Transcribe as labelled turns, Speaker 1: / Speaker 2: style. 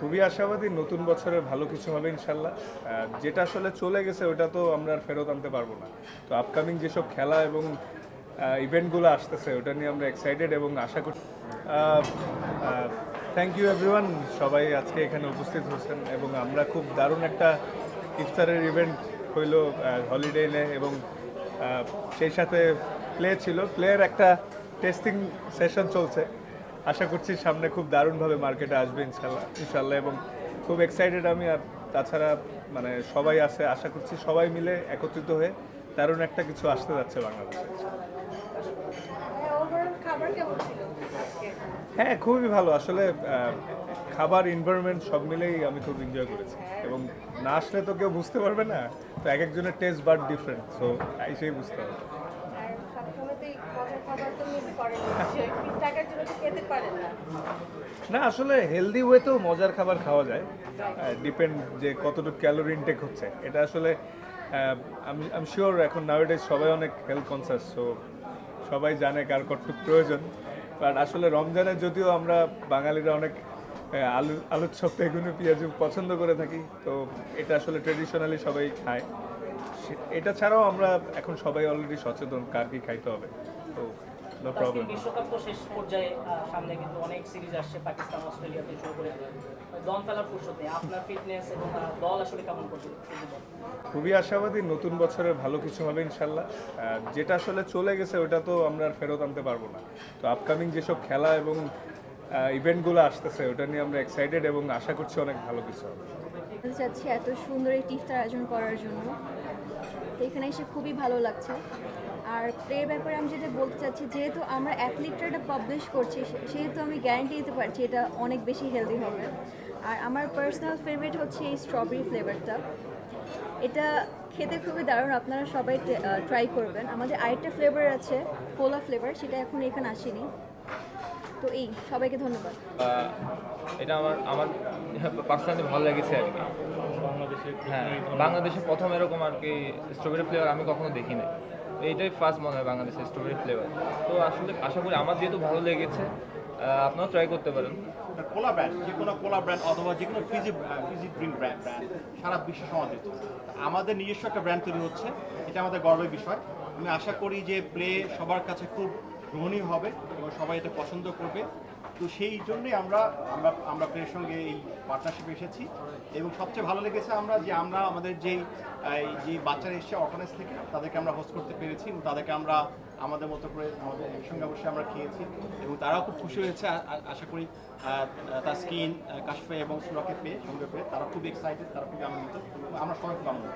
Speaker 1: খুবই আশাবাদী নতুন বছরে ভালো কিছু হবে ইনশাল্লাহ। যেটা আসলে চলে গেছে ওটা তো আমরা আর ফেরত আনতে পারবো না। তো আপকামিং যেসব খেলা এবং ইভেন্টগুলো আসতেছে ওটা নিয়ে আমরা এক্সাইটেড এবং আশা করি। থ্যাংক ইউ এভরিওয়ান, সবাই আজকে এখানে উপস্থিত হয়েছেন এবং আমরা খুব দারুণ একটা ইফতারের ইভেন্ট হইল হলিডে নে এবং সেই সাথে প্লেয়ের একটা টেস্টিং সেশন চলছে। আশা করছি সামনে খুব দারুণভাবে মার্কেটে আসবে ইনশাল্লাহ ইনশাল্লাহ এবং খুব এক্সাইটেড আমি। আর তাছাড়া মানে সবাই আছে, আশা করছি সবাই মিলে একত্রিত হয়ে দারুণ একটা কিছু আসতে যাচ্ছে বাংলাদেশে। হ্যাঁ, খুবই ভালো আসলে। খাবার, এনভায়রনমেন্ট সব মিলেই আমি খুব এনজয় করেছি এবং না আসলে তো কেউ বুঝতে পারবে না। তো এক একজনের টেস্ট বাট ডিফারেন্ট, সো এসেই বুঝতে হবে। না আসলে হেলদি ওয়েতেও মজার খাবার খাওয়া যায়, ডিপেন্ড যে কতটুকু ক্যালোরি ইনটেক হচ্ছে। এটা আসলে আমি শিওর এখন নাওয়াডেজ সবাই অনেক হেলথ কনসাস, সো সবাই জানে কার কতটুকু প্রয়োজন। বাট আসলে রমজানে যদিও আমরা বাঙালিরা অনেক আলুর চপ, বেগুনি, পেঁয়াজু পছন্দ করে থাকি, তো এটা আসলে ট্রেডিশনালি সবাই খায়। এটা ছাড়াও আমরা এখন সবাই অলরেডি সচেতন কার কি খাইতে হবে, তো নো প্রবলেম।
Speaker 2: বিশ্বকাপ তো শেষ পর্যায়ে, সামনে কিন্তু অনেক সিরিজ আসছে, পাকিস্তান, অস্ট্রেলিয়াতে শুরু করে। দল ফেলার ফুরসত নেই, আপনার ফিটনেস এবং দল আসলে কেমন করছে?
Speaker 1: খুবই আশাবাদী নতুন বছরে ভালো কিছু হবে ইনশাল্লাহ। যেটা আসলে চলে গেছে ওটা তো আমরা আর ফেরত আনতে পারবো না। তো আপকামিং যেসব খেলা এবং ইভেন্টগুলো আসতেছে ওটা নিয়ে আমরা এক্সাইটেড এবং আশা করছি অনেক ভালো কিছু হবে।
Speaker 3: চাচ্ছি এত সুন্দর একটি ইফতার আয়োজন করার জন্য, তো এখানে এসে খুবই ভালো লাগছে। আর প্লের ব্যাপারে আমি যেটা বলতে চাচ্ছি, যেহেতু আমরা অ্যাথলিটরা এটা পাবলিশ করছি, সেহেতু আমি গ্যারান্টি দিতে পারছি এটা অনেক বেশি হেলদি হবে। আর আমার পার্সোনাল ফেভারিট হচ্ছে এই স্ট্রবেরি ফ্লেভারটা। এটা খেতে খুবই দারুণ, আপনারা সবাই ট্রাই করবেন। আমাদের আরেকটা ফ্লেভার আছে কোলা ফ্লেভার, সেটা এখন এখানে আসেনি। তো এই সবাইকে ধন্যবাদ।
Speaker 4: এটা আমার আমার পার্সোনালি ভালো লেগেছে আর কি। হ্যাঁ, বাংলাদেশে প্রথম এরকম আর কি স্ট্রবেরি ফ্লেভার আমি কখনো দেখি নাই। তো এইটাই ফার্স্ট মনে হয় বাংলাদেশের স্ট্রবেরি ফ্লেভার। তো আসলে আশা করি আমার যেহেতু ভালো লেগেছে, আপনারাও ট্রাই করতে পারেন।
Speaker 5: কোলা ব্র্যান্ড, যে কোনো কোলা ব্র্যান্ড অথবা যে কোনো ফিজি ড্রিঙ্ক ব্র্যান্ড সারা বিশ্ব সমাদৃত। আমাদের নিজস্ব একটা ব্র্যান্ড তৈরি হচ্ছে, এটা আমাদের গর্বের বিষয়। আমি আশা করি যে প্লে সবার কাছে খুব গ্রহণীয় হবে এবং সবাই এটা পছন্দ করবে। তো সেই জন্যই আমরা আমরা আমরা প্লের সঙ্গে এই পার্টনারশিপে এসেছি এবং সবচেয়ে ভালো লেগেছে আমরা আমাদের যে বাচ্চারা এসছে অর্ফানেজ থেকে, তাদেরকে আমরা হোস্ট করতে পেরেছি এবং তাদেরকে আমরা আমাদের মতো করে আমাদের একসঙ্গে অবশ্যই আমরা খেয়েছি এবং তারাও খুব খুশি হয়েছে। আশা করি তাসকিন, কাশফে এবং সুরাকে পেয়ে, সঙ্গে পেয়ে তারা খুব এক্সাইটেড, তারা খুব আনন্দিত। আমরা সবাই খুব আনন্দিত।